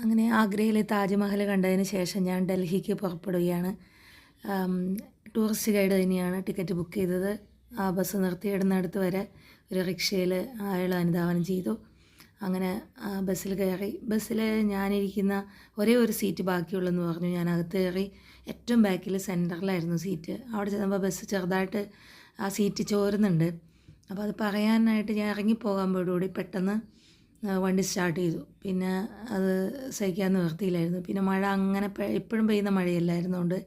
അങ്ങനെ ആഗ്രയിലെ താജ്മഹൽ കണ്ടതിന് ശേഷം ഞാൻ ഡൽഹിക്ക് പുറപ്പെടുകയാണ്. ടൂറിസ്റ്റ് ഗൈഡ് തന്നെയാണ് ടിക്കറ്റ് ബുക്ക് ചെയ്തത്. ആ ബസ് നിർത്തിയിടുന്നിടത്ത് വരെ ഒരു റിക്ഷയിൽ അയാൾ അനുധാവനം ചെയ്തു. അങ്ങനെ ബസ്സിൽ കയറി. ബസ്സിൽ ഞാനിരിക്കുന്ന ഒരേ ഒരു സീറ്റ് ബാക്കിയുള്ളെന്ന് പറഞ്ഞു. ഞാൻ അകത്ത് കയറി. ഏറ്റവും ബാക്കിൽ സെൻറ്ററിലായിരുന്നു സീറ്റ്. അവിടെ ചെന്നപ്പോൾ ബസ് ചെറുതായിട്ട് ആ സീറ്റ് ചോരുന്നുണ്ട്. അപ്പോൾ അത് പറയാനായിട്ട് ഞാൻ ഇറങ്ങിപ്പോകാമ്പോഴുകൂടി പെട്ടെന്ന് വണ്ടി സ്റ്റാർട്ട് ചെയ്തു. പിന്നെ അത് സഹിക്കാൻ നിവർത്തിയില്ലായിരുന്നു. പിന്നെ മഴ അങ്ങനെ എപ്പോഴും പെയ്യുന്ന മഴയല്ലായിരുന്നുകൊണ്ട്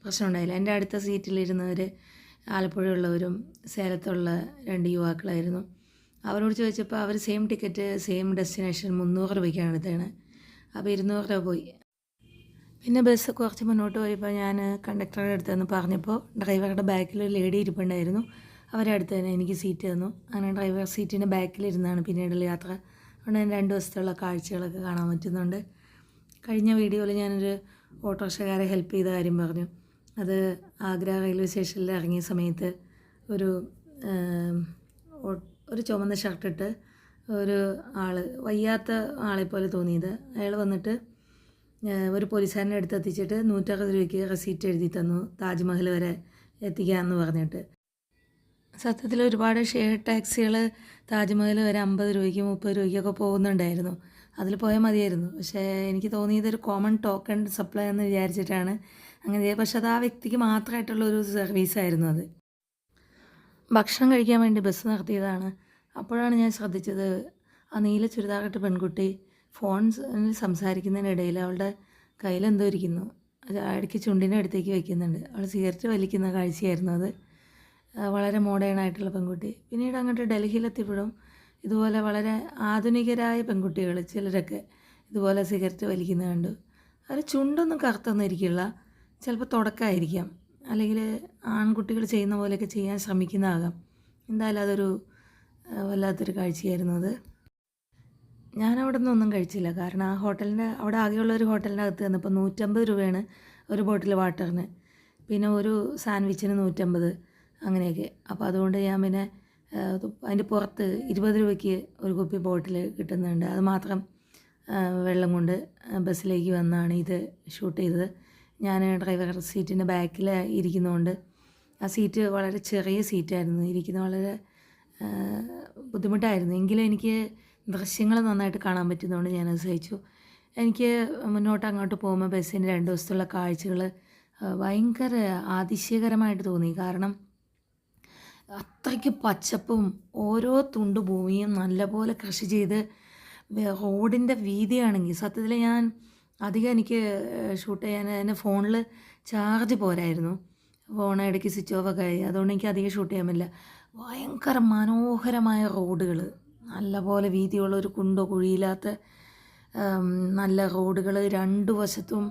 പ്രശ്നമുണ്ടായില്ല. എൻ്റെ അടുത്ത സീറ്റിലിരുന്നവർ ആലപ്പുഴയുള്ളവരും സേലത്തുള്ള 2 യുവാക്കളായിരുന്നു. അവരോട് ചോദിച്ചപ്പോൾ അവർ സെയിം ടിക്കറ്റ് സെയിം ഡെസ്റ്റിനേഷൻ 300 രൂപയ്ക്കാണ് എടുത്തത്. അപ്പോൾ 200 രൂപ പോയി. പിന്നെ ബസ് കുറച്ച് മുന്നോട്ട് പോയപ്പോൾ ഞാൻ കണ്ടക്ടറുടെ അടുത്ത് നിന്ന് പറഞ്ഞപ്പോൾ ഡ്രൈവറുടെ ബാക്കിൽ ഒരു ലേഡി ഇരിപ്പുണ്ടായിരുന്നു. അവരുടെ അടുത്ത് തന്നെ എനിക്ക് സീറ്റ് തന്നു. അങ്ങനെ ഡ്രൈവർ സീറ്റിൻ്റെ ബാക്കിലിരുന്നാണ് പിന്നീടുള്ള യാത്ര. അതുകൊണ്ട് തന്നെ 2 ദിവസത്തുള്ള കാഴ്ചകളൊക്കെ കാണാൻ പറ്റുന്നുണ്ട്. കഴിഞ്ഞ വീഡിയോയിൽ ഞാനൊരു ഓട്ടോറിക്ഷക്കാരെ ഹെൽപ്പ് ചെയ്ത കാര്യം പറഞ്ഞു. അത് ആഗ്ര റെയിൽവേ സ്റ്റേഷനിൽ ഇറങ്ങിയ സമയത്ത് ഒരു ചുവന്ന ഷർട്ടിട്ട് ഒരു ആൾ, വയ്യാത്ത ആളെപ്പോലെ തോന്നിയത്, അയാൾ വന്നിട്ട് ഒരു പോലീസുകാരൻ്റെ അടുത്ത് എത്തിച്ചിട്ട് 160 രൂപയ്ക്ക് റെസീറ്റ് എഴുതി തന്നു, താജ്മഹൽ വരെ എത്തിക്കാമെന്ന് പറഞ്ഞിട്ട്. സത്യത്തിൽ ഒരുപാട് ഷെയർ ടാക്സികൾ താജ്മഹൽ വരെ 50 രൂപയ്ക്കും 30 രൂപയ്ക്കൊക്കെ പോകുന്നുണ്ടായിരുന്നു. അതിൽ പോയാൽ മതിയായിരുന്നു. പക്ഷേ എനിക്ക് തോന്നിയത് ഒരു കോമൺ ടോക്കൺ സപ്ലൈ എന്ന് വിചാരിച്ചിട്ടാണ് അങ്ങനെ. പക്ഷെ അത് ആ വ്യക്തിക്ക് മാത്രമായിട്ടുള്ള ഒരു സർവീസായിരുന്നു അത്. ഭക്ഷണം കഴിക്കാൻ വേണ്ടി ബസ് നിർത്തിയതാണ്. അപ്പോഴാണ് ഞാൻ ശ്രദ്ധിച്ചത്, ആ നീല ചുരിദാറിട്ട പെൺകുട്ടി ഫോണിൽ സംസാരിക്കുന്നതിനിടയിൽ അവളുടെ കയ്യിലെന്തോ ഇരിക്കുന്നു. അത് ഇടയ്ക്ക് ചുണ്ടിൻ്റെ അടുത്തേക്ക് വയ്ക്കുന്നുണ്ട്. അവൾ സിഗരറ്റ് വലിക്കുന്ന കാഴ്ചയായിരുന്നു അത്. വളരെ മോഡേൺ ആയിട്ടുള്ള പെൺകുട്ടി. പിന്നീട് അങ്ങോട്ട് ഡൽഹിയിലെത്തിയപ്പോഴും ഇതുപോലെ വളരെ ആധുനികരായ പെൺകുട്ടികൾ ചിലരൊക്കെ ഇതുപോലെ സിഗരറ്റ് വലിക്കുന്നത് കണ്ടു. അവർ ചുണ്ടൊന്നും കറുത്തൊന്നും ഇരിക്കില്ല. ചിലപ്പോൾ തുടക്കമായിരിക്കാം, അല്ലെങ്കിൽ ആൺകുട്ടികൾ ചെയ്യുന്ന പോലെയൊക്കെ ചെയ്യാൻ ശ്രമിക്കുന്നതാകാം. എന്തായാലും അതൊരു വല്ലാത്തൊരു കാഴ്ചയായിരുന്നു അത്. ഞാനവിടെ നിന്നൊന്നും കഴിച്ചില്ല. കാരണം ആ ഹോട്ടലിൻ്റെ അവിടെ ആകെയുള്ള ഒരു ഹോട്ടലിൻ്റെ അകത്ത് വന്നപ്പോൾ 150 രൂപയാണ് ഒരു ബോട്ടിൽ വാട്ടറിന്. പിന്നെ ഒരു സാൻഡ്വിച്ചിന് 150, അങ്ങനെയൊക്കെ. അപ്പോൾ അതുകൊണ്ട് ഞാൻ പിന്നെ അതിൻ്റെ പുറത്ത് 20 രൂപയ്ക്ക് ഒരു കുപ്പി ബോട്ടിൽ കിട്ടുന്നുണ്ട്. അത് മാത്രം വെള്ളം കൊണ്ട് ബസ്സിലേക്ക് വന്നാണ് ഇത് ഷൂട്ട് ചെയ്തത്. ഞാൻ ഡ്രൈവർ സീറ്റിൻ്റെ ബാക്കിൽ ഇരിക്കുന്നതുകൊണ്ട് ആ സീറ്റ് വളരെ ചെറിയ സീറ്റായിരുന്നു. ഇരിക്കുന്നത് വളരെ ബുദ്ധിമുട്ടായിരുന്നു. എങ്കിലും എനിക്ക് ദൃശ്യങ്ങൾ നന്നായിട്ട് കാണാൻ പറ്റുന്നതുകൊണ്ട് ഞാനത് സഹിച്ചു. എനിക്ക് മുന്നോട്ട് അങ്ങോട്ട് പോകുമ്പോൾ ബസ്സിൻ്റെ 2 ദിവസത്തുള്ള കാഴ്ചകൾ ഭയങ്കര അതിശയകരമായിട്ട് തോന്നി. കാരണം അത്രയ്ക്ക് പച്ചപ്പും ഓരോ തുണ്ട് ഭൂമിയും നല്ലപോലെ കൃഷി ചെയ്ത്, റോഡിൻ്റെ വീതിയാണെങ്കിൽ സത്യത്തിൽ ഞാൻ അധികം എനിക്ക് ഷൂട്ട് ചെയ്യാൻ എൻ്റെ ഫോണിൽ ചാർജ് പോരായിരുന്നു. ഫോൺ ഇടയ്ക്ക് സ്വിച്ച് ഓഫ് ഒക്കെ ആയി. അതുകൊണ്ട് എനിക്ക് അധികം ഷൂട്ട് ചെയ്യാൻ പറ്റില്ല. ഭയങ്കര മനോഹരമായ റോഡുകൾ, നല്ലപോലെ വീതിയുള്ള ഒരു കുണ്ടോ കുഴിയില്ലാത്ത നല്ല റോഡുകൾ, 2 വശത്തും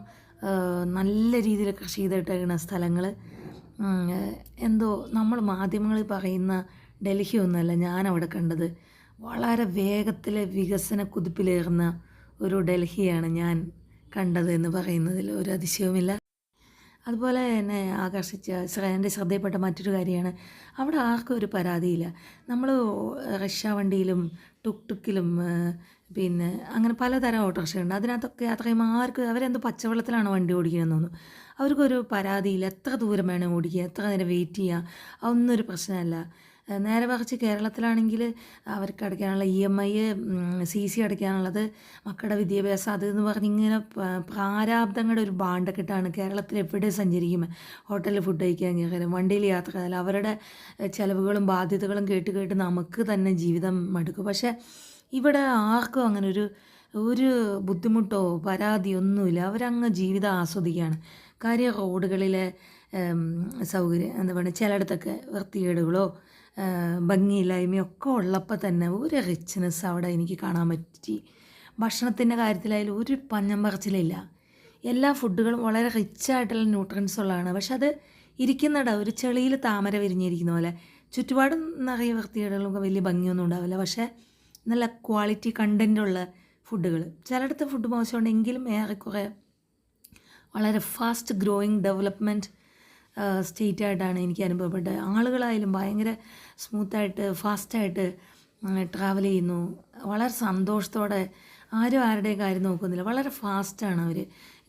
നല്ല രീതിയിൽ കൃഷി ചെയ്തിട്ടേക്കുന്ന സ്ഥലങ്ങൾ. എന്തോ നമ്മൾ മാധ്യമങ്ങളിൽ പറയുന്ന ഡൽഹി ഒന്നുമല്ല ഞാനവിടെ കണ്ടത്. വളരെ വേഗത്തിൽ വികസന കുതിപ്പിലേറുന്ന ഒരു ഡൽഹിയാണ് ഞാൻ കണ്ടത് എന്ന് പറയുന്നതിൽ ഒരു അതിശയവുമില്ല. അതുപോലെ എന്നെ ആകർഷിച്ച എൻ്റെ ശ്രദ്ധയിൽപ്പെട്ട മറ്റൊരു കാര്യമാണ്, അവിടെ ആർക്കും ഒരു പരാതിയില്ല. നമ്മൾ റിക്ഷ വണ്ടിയിലും ടുക്കിലും പിന്നെ അങ്ങനെ പലതരം ഓട്ടോറിക്ഷയുണ്ട്. അതിനകത്തൊക്കെ അത്രയും ആർക്കും, അവരെന്തോ പച്ചവെള്ളത്തിലാണ് വണ്ടി ഓടിക്കുന്നതെന്ന് തോന്നുന്നു. അവർക്കൊരു പരാതിയില്ല. എത്ര ദൂരം വേണം ഓടിക്കുക, എത്ര നേരം വെയിറ്റ് ചെയ്യുക, അതൊന്നും ഒരു പ്രശ്നമല്ല. നേരെ മറിച്ച് കേരളത്തിലാണെങ്കിൽ അവർക്ക് അടയ്ക്കാനുള്ള EMI, CC അടയ്ക്കാനുള്ളത്, മക്കളുടെ വിദ്യാഭ്യാസം, അതെന്ന് പറഞ്ഞ് ഇങ്ങനെ പ്രാരാബ്ദങ്ങളുടെ ഒരു ഭാണ്ഡക്കെട്ടാണ്. കേരളത്തിൽ എവിടെ സഞ്ചരിക്കുമ്പോൾ ഹോട്ടലിൽ ഫുഡ് കഴിക്കാൻ കയറിയാലും വണ്ടിയിൽ യാത്ര ചെയ്താലും അവരുടെ ചിലവുകളും ബാധ്യതകളും കേട്ട് കേട്ട് നമുക്ക് തന്നെ ജീവിതം മടുക്കും. പക്ഷേ ഇവിടെ ആർക്കും അങ്ങനെ ഒരു ബുദ്ധിമുട്ടോ പരാതിയോ ഒന്നുമില്ല. അവരങ്ങ് ജീവിതം ആസ്വദിക്കുകയാണ്. കാര്യം റോഡുകളിലെ സൗകര്യം എന്താ പറയുക, ചിലയിടത്തൊക്കെ വൃത്തികേടുകളോ ഭംഗിയില്ലായ്മയൊക്കെ ഉള്ളപ്പോൾ തന്നെ ഒരു റിച്ച്നെസ് അവിടെ എനിക്ക് കാണാൻ പറ്റി. ഭക്ഷണത്തിൻ്റെ കാര്യത്തിലായാലും ഒരു പഞ്ഞം പറച്ചിലില്ല. എല്ലാ ഫുഡുകളും വളരെ റിച്ചായിട്ടുള്ള ന്യൂട്രിയൻസ് ഉള്ളതാണ്. പക്ഷെ അത് ഇരിക്കുന്നിട ഒരു ചെളിയിൽ താമര വിരിഞ്ഞിരിക്കുന്ന പോലെ. ചുറ്റുപാടും നിറയെ വൃത്തികേടുകളും വലിയ ഭംഗിയൊന്നും ഉണ്ടാവില്ല. പക്ഷേ നല്ല ക്വാളിറ്റി കണ്ടൻറ്റുള്ള ഫുഡുകൾ. ചിലയിടത്ത് ഫുഡ് മോശമുണ്ടെങ്കിലും ഏറെക്കുറെ വളരെ ഫാസ്റ്റ് ഗ്രോയിങ് ഡെവലപ്മെൻറ്റ് സ്റ്റേറ്റായിട്ടാണ് എനിക്ക് അനുഭവപ്പെട്ടത്. ആളുകളായാലും ഭയങ്കര സ്മൂത്തായിട്ട് ഫാസ്റ്റായിട്ട് ട്രാവൽ ചെയ്യുന്നു. വളരെ സന്തോഷത്തോടെ ആരും ആരുടെയും കാര്യം നോക്കുന്നില്ല. വളരെ ഫാസ്റ്റാണ് അവർ.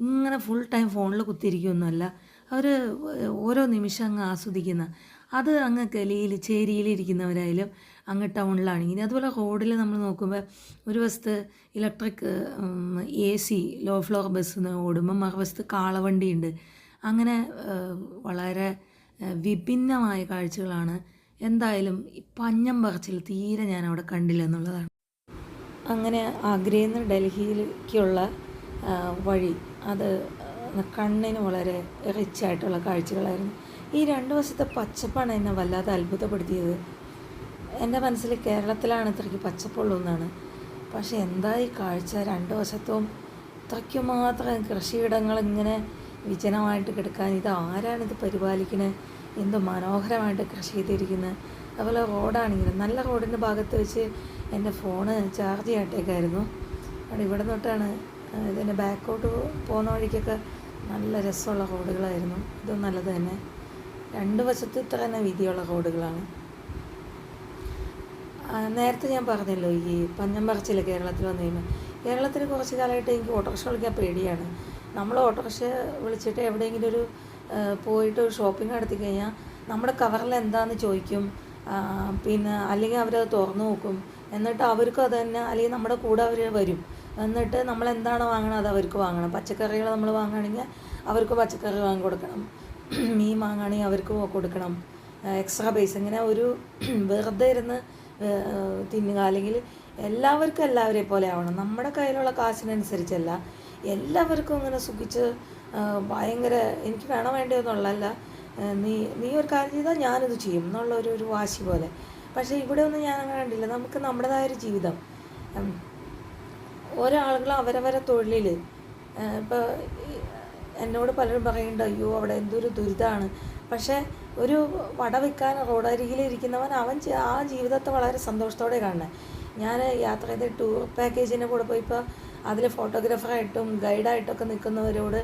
ഇങ്ങനെ ഫുൾ ടൈം ഫോണിൽ കുത്തിയിരിക്കുകയൊന്നുമല്ല. അവർ ഓരോ നിമിഷം അങ്ങ് ആസ്വദിക്കുന്ന അത് അങ്ങ് ഗലിയിൽ ചേരിയിലിരിക്കുന്നവരായാലും അങ്ങ് ടൗണിലാണെങ്കിൽ അതുപോലെ റോഡിൽ നമ്മൾ നോക്കുമ്പോൾ ഒരു വശത്ത് electric AC low floor bus ഓടുമ്പോൾ മറുവശത്ത് കാളവണ്ടിയുണ്ട്. അങ്ങനെ വളരെ വിഭിന്നമായ കാഴ്ചകളാണ്. എന്തായാലും ഈ പഞ്ഞം പറച്ചിൽ തീരെ ഞാൻ അവിടെ കണ്ടില്ല എന്നുള്ളതാണ്. അങ്ങനെ ആഗ്രയിൽ നിന്ന് ഡൽഹിയിലേക്കുള്ള വഴി അത് കണ്ണിന് വളരെ റിച്ചായിട്ടുള്ള കാഴ്ചകളായിരുന്നു. ഈ 2 വശത്തെ പച്ചപ്പാണ് എന്നെ വല്ലാതെ അത്ഭുതപ്പെടുത്തിയത്. എൻ്റെ മനസ്സിൽ കേരളത്തിലാണ് ഇത്രയ്ക്ക് പച്ചപ്പുള്ളൂ എന്നാണ്. പക്ഷേ എന്താ ഈ കാഴ്ച, 2 വശത്തും ഇത്രയ്ക്ക് മാത്രം കൃഷിയിടങ്ങൾ ഇങ്ങനെ വിജനമായിട്ട് കിടക്കാൻ. ഇത് ആരാണിത് പരിപാലിക്കുന്നത്? എന്ത് മനോഹരമായിട്ട് കൃഷി ചെയ്തിരിക്കുന്നത്. അതുപോലെ റോഡാണെങ്കിലും നല്ല റോഡിൻ്റെ ഭാഗത്ത് വെച്ച് എൻ്റെ ഫോണ് ചാർജ് ചെയ്യട്ടേക്കായിരുന്നു. അവിടെ ഇവിടെ നിന്നിട്ടാണ് ഇതിൻ്റെ ബാക്കോട്ട് പോകുന്ന വഴിക്കൊക്കെ നല്ല രസമുള്ള റോഡുകളായിരുന്നു. ഇതും നല്ലത് തന്നെ. 2 വശത്ത് ഇത്ര തന്നെ വീതിയുള്ള റോഡുകളാണ്. നേരത്തെ ഞാൻ പറഞ്ഞല്ലോ ഈ പഞ്ഞം പറച്ചിൽ കേരളത്തിൽ വന്നു കഴിയുമ്പോൾ. കേരളത്തിൽ കുറച്ച് കാലമായിട്ട് എനിക്ക് ഓട്ടോറിക്ഷ വിളിക്കാൻ പേടിയാണ്. നമ്മൾ ഓട്ടോറിക്ഷ വിളിച്ചിട്ട് എവിടെയെങ്കിലും ഒരു പോയിട്ട് ഒരു ഷോപ്പിംഗ് നടത്തി കഴിഞ്ഞാൽ നമ്മുടെ കവറിൽ എന്താണെന്ന് ചോദിക്കും. പിന്നെ അല്ലെങ്കിൽ അവരത് തുറന്നു നോക്കും. എന്നിട്ട് അവർക്കും അത് തന്നെ, അല്ലെങ്കിൽ നമ്മുടെ കൂടെ അവർ വരും. എന്നിട്ട് നമ്മൾ എന്താണ് വാങ്ങണം അത് അവർക്ക് വാങ്ങണം. പച്ചക്കറികൾ നമ്മൾ വാങ്ങുകയാണെങ്കിൽ അവർക്ക് പച്ചക്കറി വാങ്ങി കൊടുക്കണം. മീൻ വാങ്ങുകയാണെങ്കിൽ അവർക്ക് കൊടുക്കണം. എക്സ്ട്രാ പൈസ ഇങ്ങനെ ഒരു വെറുതെ ഇരുന്ന് തിന്നുക. അല്ലെങ്കിൽ എല്ലാവർക്കും എല്ലാവരെ പോലെ ആവണം. നമ്മുടെ കയ്യിലുള്ള കാശിനനുസരിച്ചല്ല, എല്ലാവർക്കും ഇങ്ങനെ സുഖിച്ച് ഭയങ്കര എനിക്ക് വേണം വേണ്ടിയൊന്നുള്ളതല്ല. നീ ഒരു കാര്യം ചെയ്താൽ ഞാനിത് ചെയ്യും എന്നുള്ള ഒരു വാശി പോലെ. പക്ഷേ ഇവിടെ ഒന്നും ഞാൻ അങ്ങനെ കണ്ടില്ല. നമുക്ക് നമ്മുടേതായൊരു ജീവിതം. ഓരോ ആളുകളും അവരവരെ തൊഴിലിൽ ഇപ്പോൾ എന്നോട് പലരും പറയുന്നുണ്ട്, അയ്യോ അവിടെ എന്തൊരു ദുരിതമാണ്. പക്ഷേ ഒരു വട വെക്കാൻ റോഡരികിലിരിക്കുന്നവൻ ആ ജീവിതത്തെ വളരെ സന്തോഷത്തോടെ കാണുന്നത്. ഞാൻ യാത്ര ചെയ്ത ടൂർ പാക്കേജിൻ്റെ കൂടെ പോയിപ്പോൾ അതിൽ ഫോട്ടോഗ്രാഫറായിട്ടും ഗൈഡായിട്ടൊക്കെ നിൽക്കുന്നവരോട്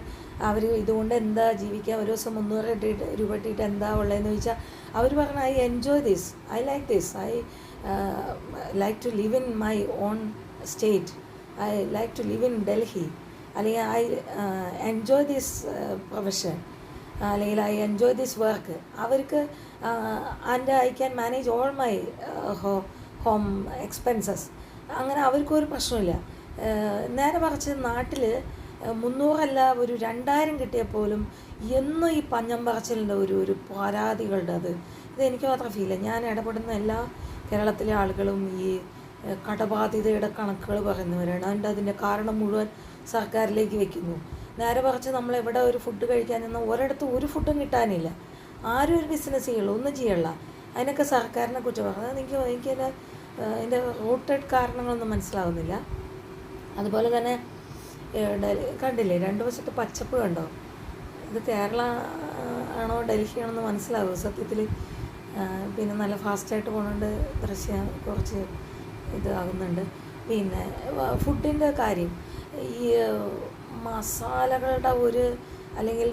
അവർ ഇതുകൊണ്ട് എന്താ ജീവിക്കുക, ഒരു ദിവസം 300 രൂപ ഇട്ടിട്ട് എന്താ ഉള്ളതെന്ന് ചോദിച്ചാൽ അവർ പറഞ്ഞു, I enjoy this, I like this, I like to live in my own state, I like to live in Delhi, അല്ലെങ്കിൽ ഐ എൻജോയ് ദിസ് പ്രൊഫഷൻ, അല്ലെങ്കിൽ ഐ എൻജോയ് ദിസ് വർക്ക്. അവർക്ക് and I can manage all my home expenses. അങ്ങനെ അവർക്കൊരു പ്രശ്നമില്ല. നേരെ മറിച്ച് നാട്ടിൽ 300 അല്ല ഒരു 2000 കിട്ടിയാൽ പോലും എന്നും ഈ പഞ്ഞം പറച്ചിലിൻ്റെ ഒരു പരാതികളുടെ ഇതെനിക്ക് മാത്രം ഫീൽ. ഞാൻ ഇടപെടുന്ന എല്ലാ കേരളത്തിലെ ആളുകളും ഈ കടബാധ്യതയുടെ കണക്കുകൾ പറയുന്നവരാണ്. അതിൻ്റെ കാരണം മുഴുവൻ സർക്കാരിലേക്ക് വെക്കുന്നു. നേരെ മറിച്ച് നമ്മളെവിടെ ഒരു ഫുഡ് കഴിക്കാൻ നിന്നാൽ ഒരിടത്ത് ഒരു ഫുഡും കിട്ടാനില്ല. ആരും ഒരു ബിസിനസ് ചെയ്യുള്ള ഒന്നും ചെയ്യല്ല. അതിനൊക്കെ സർക്കാരിനെ കുറിച്ച് പറഞ്ഞത് അതിൻ്റെ റൂട്ടഡ് കാരണങ്ങളൊന്നും മനസ്സിലാവുന്നില്ല. അതുപോലെ തന്നെ കണ്ടില്ലേ 2 വശത്ത് പച്ചപ്പ് കണ്ടോ? ഇത് കേരള ആണോ ഡൽഹി ആണോന്ന് മനസ്സിലാവും സത്യത്തിൽ. പിന്നെ നല്ല ഫാസ്റ്റായിട്ട് പോകുന്നുണ്ട്, ദൃശ്യം കുറച്ച് ഇതാകുന്നുണ്ട്. പിന്നെ ഫുഡിൻ്റെ കാര്യം, ഈ മസാലകളുടെ അല്ലെങ്കിൽ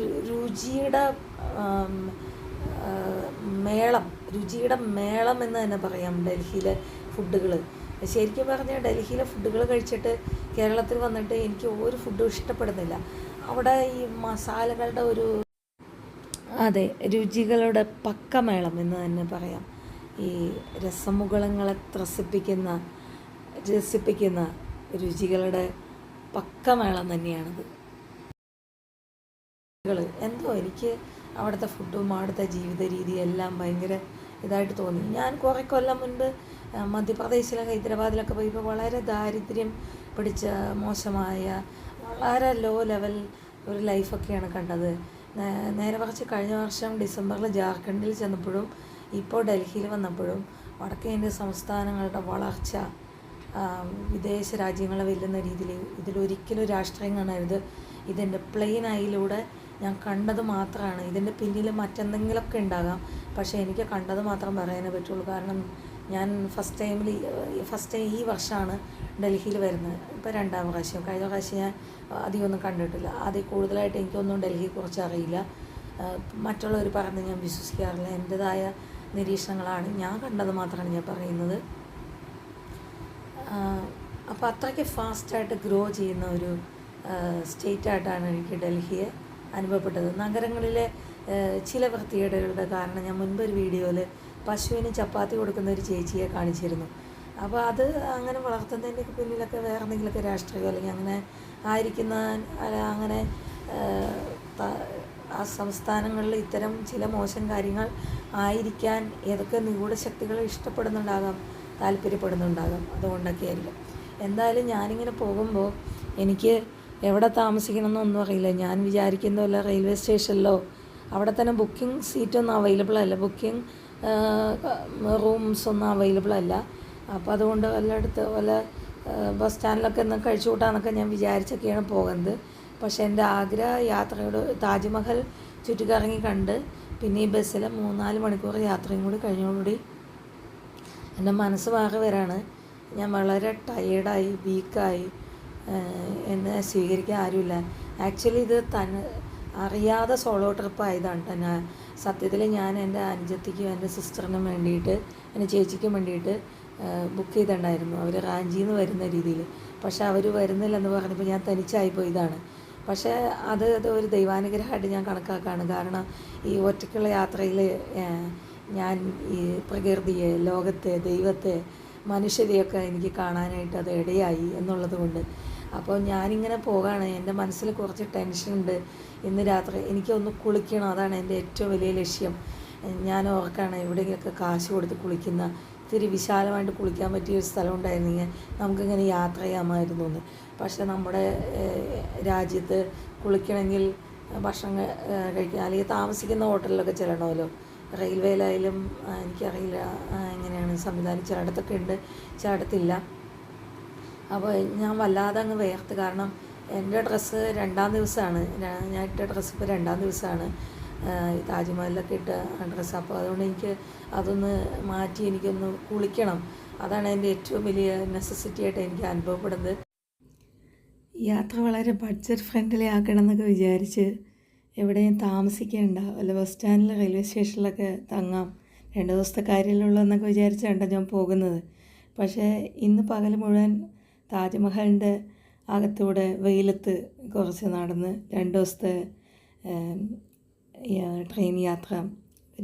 രുചിയുടെ മേളം എന്ന് തന്നെ പറയാം ഡൽഹിയിലെ ഫുഡുകൾ. ശരിക്കും പറഞ്ഞാൽ ഡൽഹിയിലെ ഫുഡുകൾ കഴിച്ചിട്ട് കേരളത്തിൽ വന്നിട്ട് എനിക്ക് ഒരു ഫുഡും ഇഷ്ടപ്പെടുന്നില്ല. അവിടെ ഈ മസാലകളുടെ അതെ, രുചികളുടെ പക്കമേളം എന്ന് തന്നെ പറയാം. ഈ രസമുകുളങ്ങളെ രസിപ്പിക്കുന്ന രുചികളുടെ പക്കമേളം തന്നെയാണത്. എന്തോ എനിക്ക് അവിടുത്തെ ഫുഡും അവിടുത്തെ ജീവിത രീതിയും എല്ലാം ഭയങ്കര ഇതായിട്ട് തോന്നി. ഞാൻ കുറേ കൊല്ലം മുൻപ് മധ്യപ്രദേശിലെ ഹൈദരാബാദിലൊക്കെ പോയപ്പോൾ വളരെ ദാരിദ്ര്യം പിടിച്ച മോശമായ വളരെ ലോ ലെവൽ ഒരു ലൈഫൊക്കെയാണ് കണ്ടത്. നേരെ മറിച്ച് കഴിഞ്ഞ വർഷം ഡിസംബറിൽ ജാർഖണ്ഡിൽ ചെന്നപ്പോഴും ഇപ്പോൾ ഡൽഹിയിൽ വന്നപ്പോഴും വടക്കേ ഇന്ത്യ സംസ്ഥാനങ്ങളുടെ വളർച്ച വിദേശ രാജ്യങ്ങളെ വെല്ലുന്ന രീതിയിൽ ഇതിലൊരിക്കലും രാഷ്ട്രീയം കാണരുത്. ഇതിൻ്റെ പ്ലെയിൻ ഐയിലൂടെ ഞാൻ കണ്ടത് മാത്രമാണ്. ഇതിൻ്റെ പിന്നിൽ മറ്റെന്തെങ്കിലുമൊക്കെ ഉണ്ടാകാം, പക്ഷേ എനിക്ക് കണ്ടത് മാത്രം പറയാനേ പറ്റുള്ളൂ. കാരണം ഞാൻ ഫസ്റ്റ് ടൈം ഈ വർഷമാണ് ഡൽഹിയിൽ വരുന്നത്. ഇപ്പോൾ 2ാം പ്രാവശ്യം. കഴിഞ്ഞ പ്രാവശ്യം ഞാൻ അധികമൊന്നും കണ്ടിട്ടില്ല. അതിൽ കൂടുതലായിട്ട് എനിക്കൊന്നും ഡൽഹിയെക്കുറിച്ച് അറിയില്ല. മറ്റുള്ളവർ പറഞ്ഞ് ഞാൻ വിശ്വസിക്കാറില്ല. എൻ്റേതായ നിരീക്ഷണങ്ങളാണ്, ഞാൻ കണ്ടത് മാത്രമാണ് ഞാൻ പറയുന്നത്. അപ്പോൾ അത്രയ്ക്ക് ഫാസ്റ്റായിട്ട് ഗ്രോ ചെയ്യുന്ന ഒരു സ്റ്റേറ്റായിട്ടാണ് എനിക്ക് ഡൽഹിയെ അനുഭവപ്പെട്ടത്. നഗരങ്ങളിലെ ചില വൃത്തികേടുകളുടെ കാരണം ഞാൻ മുൻപൊരു വീഡിയോയിൽ പശുവിന് ചപ്പാത്തി കൊടുക്കുന്ന ഒരു ചേച്ചിയെ കാണിച്ചിരുന്നു. അപ്പോൾ അത് അങ്ങനെ വളർത്തുന്നതിൻ്റെ പിന്നിലൊക്കെ വേറെ എന്തെങ്കിലുമൊക്കെ രാഷ്ട്രീയമോ അല്ലെങ്കിൽ അങ്ങനെ ആയിരിക്കുന്ന അങ്ങനെ ആ സംസ്ഥാനങ്ങളിൽ ഇത്തരം ചില മോശം കാര്യങ്ങൾ ആയിരിക്കാൻ ഏതൊക്കെ നിഗൂഢ ശക്തികൾ ഇഷ്ടപ്പെടുന്നുണ്ടാകാം, താല്പര്യപ്പെടുന്നുണ്ടാകാം. അതുകൊണ്ടൊക്കെ ആയിരിക്കും. എന്തായാലും ഞാനിങ്ങനെ പോകുമ്പോൾ എനിക്ക് എവിടെ താമസിക്കണമെന്നൊന്നും അറിയില്ല. ഞാൻ വിചാരിക്കുന്ന പോലെ റെയിൽവേ സ്റ്റേഷനിലോ അവിടെ തന്നെ ബുക്കിംഗ് സീറ്റൊന്നും അവൈലബിൾ അല്ല, ബുക്കിംഗ് റൂംസ് ഒന്നും അവൈലബിൾ അല്ല. അപ്പോൾ അതുകൊണ്ട് വല്ല ബസ് സ്റ്റാൻഡിലൊക്കെ ഒന്ന് കഴിച്ചു കൂട്ടാന്നൊക്കെ ഞാൻ വിചാരിച്ചൊക്കെയാണ് പോകുന്നത്. പക്ഷേ എൻ്റെ ആഗ്ര യാത്രയോട് താജ്മഹൽ ചുറ്റിക്കറങ്ങി കണ്ട് പിന്നെ ഈ ബസ്സിൽ 3-4 മണിക്കൂർ യാത്രയും കൂടി കഴിഞ്ഞോടുകൂടി എൻ്റെ മനസ്സ് മാറി വരാണ്. ഞാൻ വളരെ ടയേർഡായി, വീക്കായി. എന്നെ സ്വീകരിക്കാൻ ആരുമില്ല. ആക്ച്വലി ഇത് അറിയാതെ സോളോ ട്രിപ്പ് ആയതാണ് തന്നെ. സത്യത്തിൽ ഞാൻ എൻ്റെ അനുജത്തിക്കും എൻ്റെ സിസ്റ്ററിനും വേണ്ടിയിട്ട് എൻ്റെ ചേച്ചിക്കും വേണ്ടിയിട്ട് ബുക്ക് ചെയ്തിട്ടുണ്ടായിരുന്നു. അവർ റാഞ്ചിയിൽ നിന്ന് വരുന്ന രീതിയിൽ. പക്ഷേ അവർ വരുന്നില്ലെന്ന് പറഞ്ഞപ്പോൾ ഞാൻ തനിച്ചായിപ്പോയതാണ്. പക്ഷേ അത് ഒരു ദൈവാനുഗ്രഹമായിട്ട് ഞാൻ കണക്കാക്കുകയാണ്. കാരണം ഈ ഒറ്റയ്ക്കുള്ള യാത്രയിൽ ഞാൻ ഈ പ്രകൃതിയെ, ലോകത്തെ, ദൈവത്തെ, മനുഷ്യരെയൊക്കെ എനിക്ക് കാണാനായിട്ട് അത് ഇടയായി എന്നുള്ളത് കൊണ്ട്. അപ്പോൾ ഞാനിങ്ങനെ പോവുകയാണ്. എൻ്റെ മനസ്സിൽ കുറച്ച് ടെൻഷനുണ്ട്. ഇന്ന് രാത്രി എനിക്കൊന്ന് കുളിക്കണം, അതാണ് എൻ്റെ ഏറ്റവും വലിയ ലക്ഷ്യം. ഞാൻ ഓർക്കുകയാണ് എവിടെയെങ്കിലുമൊക്കെ കാശ് കൊടുത്ത് കുളിക്കുന്ന ഇത്തിരി വിശാലമായിട്ട് കുളിക്കാൻ പറ്റിയൊരു സ്ഥലം ഉണ്ടായിരുന്നെങ്കിൽ നമുക്കിങ്ങനെ യാത്ര ചെയ്യാമായിരുന്നു എന്ന്. പക്ഷേ നമ്മുടെ രാജ്യത്ത് കുളിക്കണമെങ്കിൽ ഭക്ഷണം കഴിക്കാൻ അല്ലെങ്കിൽ താമസിക്കുന്ന ഹോട്ടലിലൊക്കെ ചെല്ലണമല്ലോ. റെയിൽവേയിലായാലും എനിക്കറിയില്ല എങ്ങനെയാണ് സംവിധാനം. ചിലയിടത്തൊക്കെ ഉണ്ട്, ചിലയിടത്തില്ല. അപ്പോൾ ഞാൻ വല്ലാതെ അങ്ങ് വേർത്ത്. കാരണം എൻ്റെ ഡ്രസ്സ് 2ാം ദിവസമാണ്, ഞാൻ ഇട്ട ഡ്രസ്സ് ഇപ്പോൾ 2ാം ദിവസമാണ് ഈ താജ്മഹലിലൊക്കെ ഇട്ട ഡ്രസ്സ്. അപ്പോൾ അതുകൊണ്ട് എനിക്ക് അതൊന്ന് മാറ്റി എനിക്കൊന്ന് കുളിക്കണം. അതാണ് എൻ്റെ ഏറ്റവും വലിയ നെസസിറ്റി ആയിട്ട് എനിക്ക് അനുഭവപ്പെടുന്നത്. യാത്ര വളരെ ബഡ്ജറ്റ് ഫ്രണ്ട്ലി ആക്കണം എന്നൊക്കെ വിചാരിച്ച് എവിടെയും താമസിക്കേണ്ട, വല്ല ബസ് സ്റ്റാൻഡിൽ റെയിൽവേ സ്റ്റേഷനിലൊക്കെ തങ്ങാം, 2 ദിവസത്തെ കാര്യമുള്ളൂ വിചാരിച്ചാണ് ഞാൻ പോകുന്നത്. പക്ഷേ ഇന്ന് പകൽ മുഴുവൻ താജ്മഹലിൻ്റെ അകത്തൂടെ വെയിലത്ത് കുറച്ച് നടന്ന് 2 ദിവസത്തെ ട്രെയിൻ യാത്ര.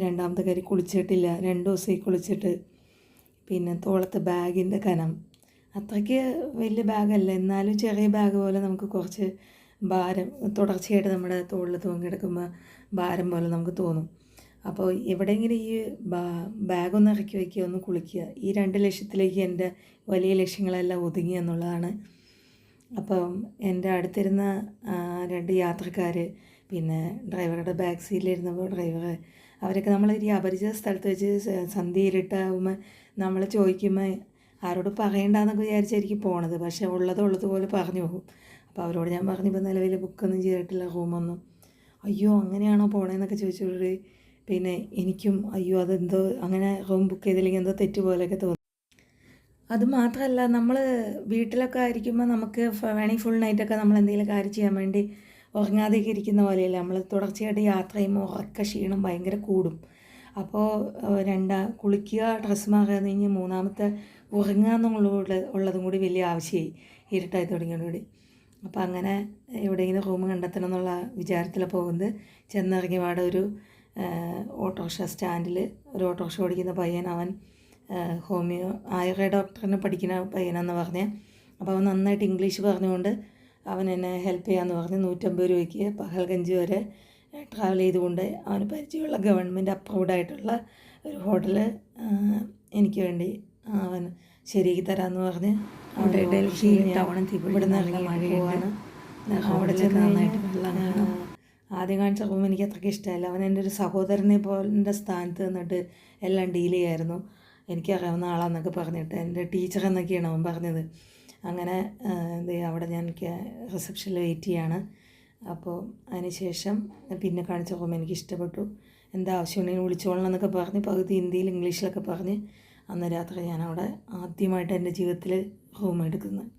2ാമത്തെ കാര്യം കുളിച്ചിട്ടില്ല, 2 ദിവസമായി കുളിച്ചിട്ട്. പിന്നെ തോളത്തെ ബാഗിൻ്റെ കനം അത്രയ്ക്ക് വലിയ ബാഗല്ല, എന്നാലും ചെറിയ ബാഗ് പോലെ നമുക്ക് കുറച്ച് ഭാരം തുടർച്ചയായിട്ട് നമ്മുടെ തോളിൽ തൂങ്ങിയെടുക്കുമ്പോൾ ഭാരം പോലെ നമുക്ക് തോന്നും. അപ്പോൾ എവിടെയെങ്കിലും ഈ ബാഗൊന്ന് ഇറക്കി വയ്ക്കുക, ഒന്ന് കുളിക്കുക, ഈ 2 ലക്ഷ്യത്തിലേക്ക് എൻ്റെ വലിയ ലക്ഷ്യങ്ങളെല്ലാം ഒതുങ്ങി എന്നുള്ളതാണ്. അപ്പം എൻ്റെ അടുത്തിരുന്ന 2 യാത്രക്കാർ, പിന്നെ ഡ്രൈവറുടെ ബാക്ക് സീറ്റിലിരുന്നപ്പോൾ ഡ്രൈവർ, അവരൊക്കെ നമ്മളൊരു അപരിചിത സ്ഥലത്ത് വെച്ച് സന്ധ്യയിലിട്ടാകുമ്പോൾ നമ്മൾ ചോദിക്കുമ്പോൾ ആരോട് പറയണ്ടെന്നൊക്കെ വിചാരിച്ചായിരിക്കും പോണത്. പക്ഷേ ഉള്ളതുപോലെ പറഞ്ഞു പോകും. അപ്പോൾ അവരോട് ഞാൻ പറഞ്ഞു, ഇപ്പോൾ നിലവിൽ ബുക്കൊന്നും ചെയ്തിട്ടില്ല റൂമൊന്നും. അയ്യോ അങ്ങനെയാണോ പോണേന്നൊക്കെ ചോദിച്ചോളൂ. പിന്നെ എനിക്കും അയ്യോ അതെന്തോ അങ്ങനെ റൂം ബുക്ക് ചെയ്തില്ലെങ്കിൽ എന്തോ തെറ്റ് പോലെയൊക്കെ തോന്നും. അതുമാത്രമല്ല, നമ്മൾ വീട്ടിലൊക്കെ ആയിരിക്കുമ്പോൾ നമുക്ക് വേണമെങ്കിൽ ഫുൾ നൈറ്റൊക്കെ നമ്മൾ എന്തെങ്കിലും കാര്യം ചെയ്യാൻ വേണ്ടി ഉറങ്ങാതെയൊക്കെ ഇരിക്കുന്ന പോലെയല്ല. നമ്മൾ തുടർച്ചയായിട്ട് യാത്ര ചെയ്യുമ്പോൾ ഉറക്ക ക്ഷീണം ഭയങ്കര കൂടും. അപ്പോൾ കുളിക്കുക, ഡ്രസ്സ് മാറുക എന്ന് കഴിഞ്ഞ് 3ാമത്തെ ഉറങ്ങുക എന്നുള്ളതും കൂടി വലിയ ആവശ്യമായി ഇരുട്ടായി തുടങ്ങിയോടുകൂടി. അപ്പോൾ അങ്ങനെ എവിടെയെങ്കിലും റൂം കണ്ടെത്തണം എന്നുള്ള വിചാരത്തിൽ പോകുന്നത്. ചെന്നിറങ്ങി പാടെ ഒരു ഓട്ടോറിക്ഷ സ്റ്റാൻഡിൽ ഒരു ഓട്ടോറിക്ഷ ഓടിക്കുന്ന പയ്യൻ, അവൻ ഹോമിയോ ആയുർവേദ ഡോക്ടറിനെ പഠിക്കുന്ന പയ്യനെന്ന് പറഞ്ഞ്. അപ്പോൾ അവൻ നന്നായിട്ട് ഇംഗ്ലീഷ് പറഞ്ഞുകൊണ്ട് അവൻ എന്നെ ഹെൽപ്പ് ചെയ്യാമെന്ന് പറഞ്ഞ് 150 രൂപയ്ക്ക് പഹൽഗഞ്ച് വരെ ട്രാവൽ ചെയ്തുകൊണ്ട് അവന് പരിചയമുള്ള ഗവൺമെൻറ് അപ്രൂവ്ഡായിട്ടുള്ള ഒരു ഹോട്ടൽ എനിക്ക് വേണ്ടി അവൻ ശരിയാക്കി തരാമെന്ന് പറഞ്ഞ് അവിടെ ഡൽഹി ടൗണിൽ ഇവിടെ നല്ല മഴയാണ്. അവിടെ ചെന്ന് നന്നായിട്ട് വെള്ളം കാണാം. ആദ്യം കാണിച്ച റൂം എനിക്ക് അത്രയ്ക്ക് ഇഷ്ടമല്ല. അവൻ എൻ്റെ ഒരു സഹോദരനെ പോലെ സ്ഥാനത്ത് നിന്നിട്ട് എല്ലാം ഡീൽ ചെയ്യായിരുന്നു. എനിക്കറിയാവുന്ന ആളാന്നൊക്കെ പറഞ്ഞിട്ട്, എൻ്റെ ടീച്ചർ എന്നൊക്കെയാണ് അവൻ പറഞ്ഞത്. അങ്ങനെ അവിടെ ഞാൻ റിസപ്ഷനിൽ വെയിറ്റ് ചെയ്യാണ്. അപ്പോൾ അതിന് ശേഷം പിന്നെ കാണിച്ച റൂം എനിക്ക് ഇഷ്ടപ്പെട്ടു. എന്താ ആവശ്യമുണ്ടെങ്കിൽ വിളിച്ചോളണം എന്നൊക്കെ പറഞ്ഞ് പകുതി ഹിന്ദിയിൽ ഇംഗ്ലീഷിലൊക്കെ പറഞ്ഞ് അന്ന് രാത്രി ഞാനവിടെ ആദ്യമായിട്ട് എൻ്റെ ജീവിതത്തിൽ റൂം എടുക്കുന്നത്.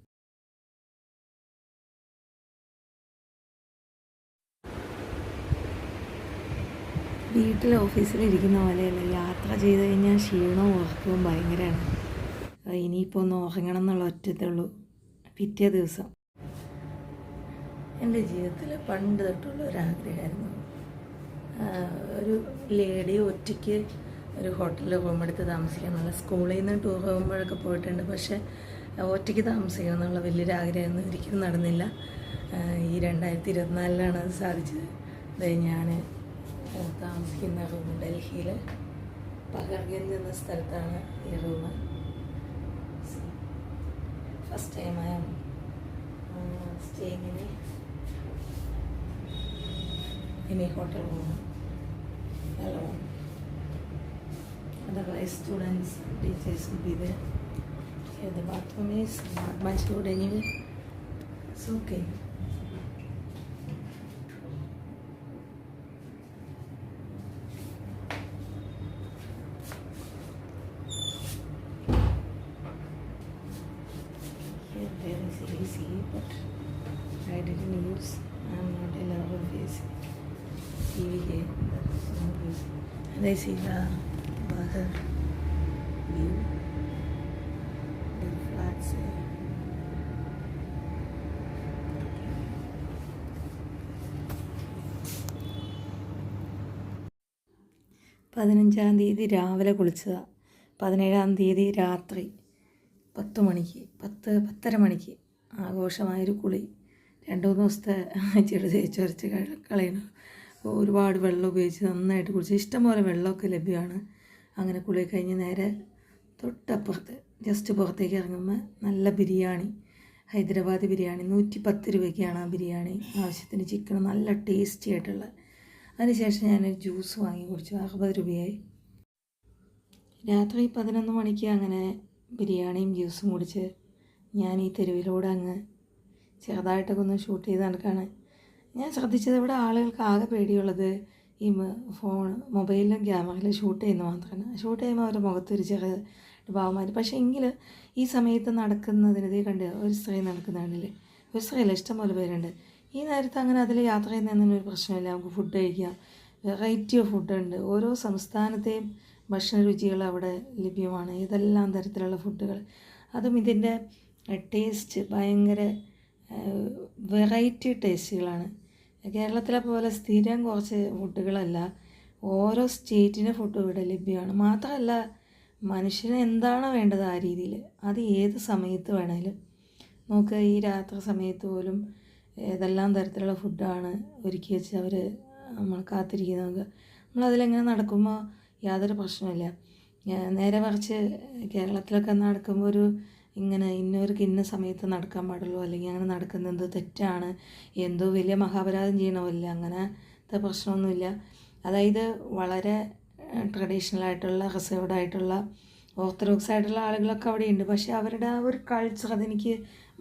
വീട്ടിൽ ഓഫീസിലിരിക്കുന്ന പോലെയല്ല, യാത്ര ചെയ്ത് കഴിഞ്ഞാൽ ക്ഷീണവും ഉറക്കവും ഭയങ്കരമാണ്. ഇനിയിപ്പോൾ ഒന്ന് ഉറങ്ങണം എന്നുള്ള ഒറ്റത്തുള്ളൂ. പിറ്റേ ദിവസം എൻ്റെ ജീവിതത്തിൽ പണ്ട് തൊട്ടുള്ള ഒരാഗ്രഹമായിരുന്നു, ഒരു ലേഡി ഒറ്റയ്ക്ക് ഒരു ഹോട്ടലിൽ റൂം എടുത്ത് താമസിക്കാൻ. നല്ല സ്കൂളിൽ നിന്ന് ടൂർ പോകുമ്പോഴൊക്കെ പോയിട്ടുണ്ട്, പക്ഷേ ഒറ്റയ്ക്ക് താമസിക്കുക എന്നുള്ള വലിയൊരു ആഗ്രഹമൊന്നും ഒരിക്കലും നടന്നില്ല. ഈ 2024 അത് സാധിച്ചത്. അതായത് ഞാൻ താമസിക്കുന്ന റൂം ഡൽഹിയിൽ പഹർഗഞ്ച് എന്ന സ്ഥലത്താണ് ഈ room. First time I am staying in a hotel room alone. Otherwise students, teachers will be there. Here the bathroom is not much good anyway. It's okay. Here there is AC, but I didn't use. I am not allowed to use TV here. And I see the Bahar view, the flats here. പതിനഞ്ചാം തീയതി രാവിലെ കുളിച്ചതാണ്. 17-ാം തീയതി രാത്രി 10 മണിക്ക് 10-10:30 മണിക്ക് ആഘോഷമായൊരു കുളി. 2-3 ദിവസത്തെ ചെടി തേച്ചൊരച്ച് കളയണം. ഒരുപാട് വെള്ളം ഉപയോഗിച്ച് നന്നായിട്ട് കുളിച്ച്, ഇഷ്ടംപോലെ വെള്ളമൊക്കെ ലഭ്യമാണ്. അങ്ങനെ കുളി കഴിഞ്ഞ് നേരെ തൊട്ടപ്പുറത്ത് ജസ്റ്റ് പുറത്തേക്ക് ഇറങ്ങുമ്പോൾ നല്ല ബിരിയാണി, ഹൈദരാബാദ് ബിരിയാണി 110 രൂപയ്ക്കാണ് ആ ബിരിയാണി. ആവശ്യത്തിന് ചിക്കൻ നല്ല ടേസ്റ്റി ആയിട്ടുള്ള. അതിനുശേഷം ഞാനൊരു ജ്യൂസ് വാങ്ങി കുടിച്ചു, 60 രൂപയായി. രാത്രി 11 മണിക്ക് അങ്ങനെ ബിരിയാണിയും ജ്യൂസും കുടിച്ച് ഞാൻ ഈ തെരുവിലൂടെ അങ്ങ് ചെറുതായിട്ടൊക്കെ ഒന്ന് ഷൂട്ട് ചെയ്ത് നടക്കുകയാണ്. ഞാൻ ശ്രദ്ധിച്ചത് ഇവിടെ ആളുകൾക്ക് ആകെ പേടിയുള്ളത് ഈ മൊബൈലിലും ക്യാമറയിലും ഷൂട്ട് ചെയ്യുന്നത് മാത്രമാണ്. ഷൂട്ട് ചെയ്യുമ്പോൾ അവരുടെ മുഖത്തൊരു ചെറിയ ഭാവമാര്. പക്ഷേ എങ്കിൽ ഈ സമയത്ത് നടക്കുന്നതിനതേ കണ്ട് ഒരു സ്ത്രീ നടക്കുന്നതാണില്ലേ, ഒരു സ്ത്രീയല്ല, ഇഷ്ടംപോലെ പേരുണ്ട്. ഈ നേരത്ത് അങ്ങനെ അതിൽ യാത്ര ചെയ്യുന്നതിനൊരു പ്രശ്നമില്ല. നമുക്ക് ഫുഡ് കഴിക്കാം, വെറൈറ്റി ഓഫ് ഫുഡുണ്ട്. ഓരോ സംസ്ഥാനത്തെയും ഭക്ഷണ രുചികൾ അവിടെ ലഭ്യമാണ്, ഏതെല്ലാം തരത്തിലുള്ള ഫുഡുകൾ. അതും ഇതിൻ്റെ ടേസ്റ്റ് ഭയങ്കര വെറൈറ്റി ടേസ്റ്റുകളാണ്. കേരളത്തിലെ പോലെ സ്ഥിരം കുറച്ച് ഫുഡുകളല്ല, ഓരോ സ്റ്റേറ്റിൻ്റെ ഫുഡും ഇവിടെ ലഭ്യമാണ്. മാത്രമല്ല മനുഷ്യന് എന്താണോ വേണ്ടത് ആ രീതിയിൽ, അത് ഏത് സമയത്ത് വേണമെങ്കിലും. നമുക്ക് ഈ രാത്രി സമയത്ത് പോലും ഏതെല്ലാം തരത്തിലുള്ള ഫുഡാണ് ഒരുക്കി വെച്ച് അവർ നമ്മൾ കാത്തിരിക്കുന്നത്. നമ്മളതിലെങ്ങനെ നടക്കുമ്പോൾ യാതൊരു പ്രശ്നമില്ല. നേരെ മറിച്ച് കേരളത്തിലൊക്കെ നടക്കുമ്പോൾ ഒരു ഇങ്ങനെ ഇന്നവർക്ക് ഇന്ന സമയത്ത് നടക്കാൻ പാടുള്ളൂ, അല്ലെങ്കിൽ അങ്ങനെ നടക്കുന്നത് തെറ്റാണ്, എന്തോ വലിയ മഹാപരാധം ചെയ്യണമില്ല, അങ്ങനത്തെ പ്രശ്നമൊന്നുമില്ല. അതായത് വളരെ ട്രഡീഷണലായിട്ടുള്ള റിസർവ്ഡായിട്ടുള്ള ഓർത്തഡോക്സ് ആയിട്ടുള്ള ആളുകളൊക്കെ അവിടെയുണ്ട്. പക്ഷേ അവരുടെ ആ ഒരു കൾച്ചർ അതെനിക്ക്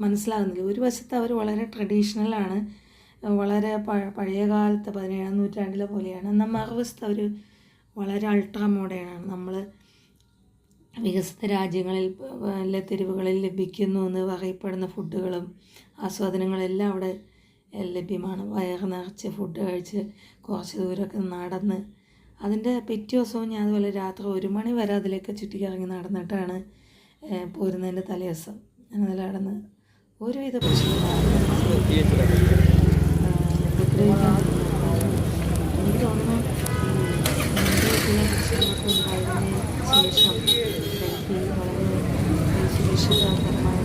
മനസ്സിലാകുന്നില്ല. ഒരു വശത്ത് അവർ വളരെ ട്രഡീഷണലാണ്, വളരെ പഴയ കാലത്തെ 17-ാം നൂറ്റാണ്ടിലെ പോലെയാണ്. എന്നാൽ മറുവശത്ത് അവർ വളരെ അൾട്രാ മോഡേണാണ്. നമ്മൾ വികസിത രാജ്യങ്ങളിലെ തെരുവുകളിൽ ലഭിക്കുന്നു എന്ന് പറയപ്പെടുന്ന ഫുഡുകളും ആസ്വാദനങ്ങളെല്ലാം അവിടെ ലഭ്യമാണ്. വയറ് നിറച്ച് ഫുഡ് കഴിച്ച് കുറച്ച് ദൂരമൊക്കെ നടന്ന്, അതിൻ്റെ പിറ്റേ ദിവസവും ഞാൻ അതുപോലെ രാത്രി 1 മണി വരെ അതിലേക്ക് ചുറ്റിക്കറങ്ങി നടന്നിട്ടാണ് പോരുന്നതിൻ്റെ തലേദിവസം ഞാൻ അതിൽ നടന്ന് ഒരുവിധ പ്രശ്നമില്ലാതെ എനിക്ക് തോന്നുന്നു പ്രശ്നങ്ങളൊക്കെ ഉണ്ടായതിന് ശേഷം ഡൽഹി വളരെ സുരക്ഷിതകരമായ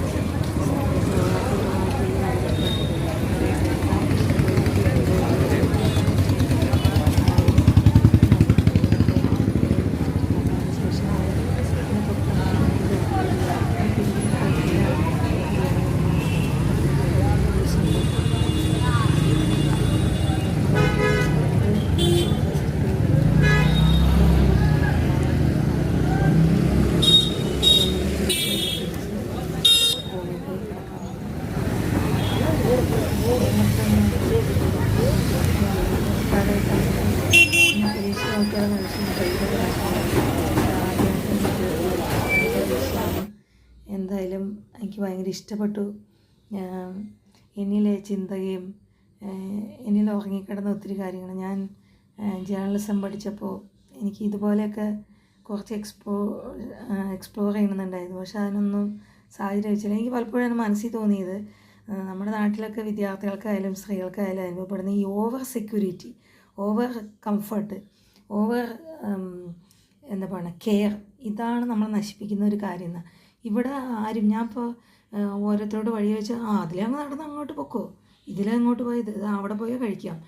എന്തായാലും എനിക്ക് ഭയങ്കര ഇഷ്ടപ്പെട്ടു. എന്നിലെ ചിന്തയും എന്നിൽ ഉറങ്ങിക്കിടന്ന ഒത്തിരി കാര്യങ്ങൾ. ഞാൻ ജേർണലിസം പഠിച്ചപ്പോൾ എനിക്ക് ഇതുപോലെയൊക്കെ കുറച്ച് എക്സ്പ്ലോർ ചെയ്യണമെന്നുണ്ടായിരുന്നു. പക്ഷെ അതിനൊന്നും സാഹചര്യം വെച്ചാൽ എനിക്ക് പലപ്പോഴും അത് മനസ്സിൽ തോന്നിയത് നമ്മുടെ നാട്ടിലൊക്കെ വിദ്യാർത്ഥികൾക്കായാലും സ്ത്രീകൾക്കായാലും അനുഭവപ്പെടുന്ന ഈ over security, over comfort, over എന്താ പറയുക കെയർ, ഇതാണ് നമ്മൾ നശിപ്പിക്കുന്ന ഒരു കാര്യം. ഇവിടെ ആരും, ഞാൻ ഇപ്പോൾ ഓരോരുത്തരോട് വഴി വെച്ചാൽ അതിലേ അങ്ങ് നടന്ന് അങ്ങോട്ട് പൊക്കോ, ഇതിലങ്ങോട്ട് പോയത് അവിടെ പോയാൽ കഴിക്കാം,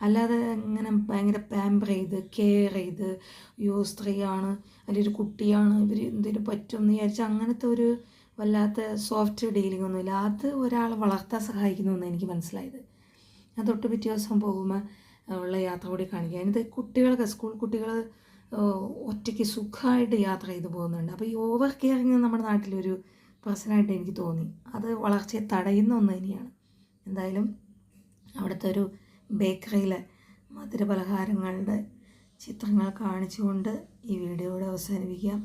അല്ലാതെ ഇങ്ങനെ ഭയങ്കര പാമ്പർ ചെയ്ത് കെയർ ചെയ്ത് സ്ത്രീയാണ് അല്ലെങ്കിൽ ഒരു കുട്ടിയാണ് ഇവർ എന്തെങ്കിലും പറ്റും എന്ന് വിചാരിച്ചാൽ അങ്ങനത്തെ ഒരു വല്ലാത്ത സോഫ്റ്റ് ഡീലിംഗ് ഒന്നുമില്ല. അത് ഒരാളെ വളർത്താൻ സഹായിക്കുന്നു എന്ന് എനിക്ക് മനസ്സിലായത്. ഞാൻ തൊട്ട് പിറ്റേ ദിവസം പോകുമ്പോൾ ഉള്ള യാത്ര കൂടി കാണിക്കുക. ഇത് കുട്ടികൾക്ക്, സ്കൂൾ കുട്ടികൾ ഒറ്റയ്ക്ക് സുഖമായിട്ട് യാത്ര ചെയ്ത് പോകുന്നുണ്ട്. അപ്പോൾ ഈ ഓവർ കെയറിങ് നമ്മുടെ നാട്ടിലൊരു പ്രശ്നമായിട്ട് എനിക്ക് തോന്നി. അത് വളർച്ചയെ തടയുന്ന ഒന്ന് തന്നെയാണ്. എന്തായാലും അവിടുത്തെ ഒരു ബേക്കറിയിലെ മധുരപലഹാരങ്ങളുടെ ചിത്രങ്ങൾ കാണിച്ചുകൊണ്ട് ഈ വീഡിയോ ഇവിടെ അവസാനിപ്പിക്കാം.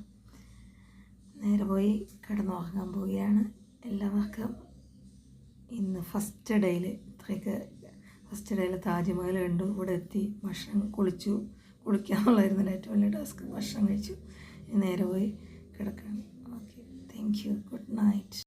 നേരെ പോയി കിടന്നുറങ്ങാൻ പോവുകയാണ്. എല്ലാവർക്കും ഇന്ന് ഫസ്റ്റ് ഡേയിൽ താജ്മഹൽ കണ്ടു, ഇവിടെ എത്തി, ഭക്ഷണം കുളിക്കാന്നുള്ളായിരുന്നില്ല ഏറ്റവും വലിയ ടാസ്ക്. ഭക്ഷണം കഴിച്ചു, നേരെ പോയി കിടക്കണം. Okay, thank you, good night.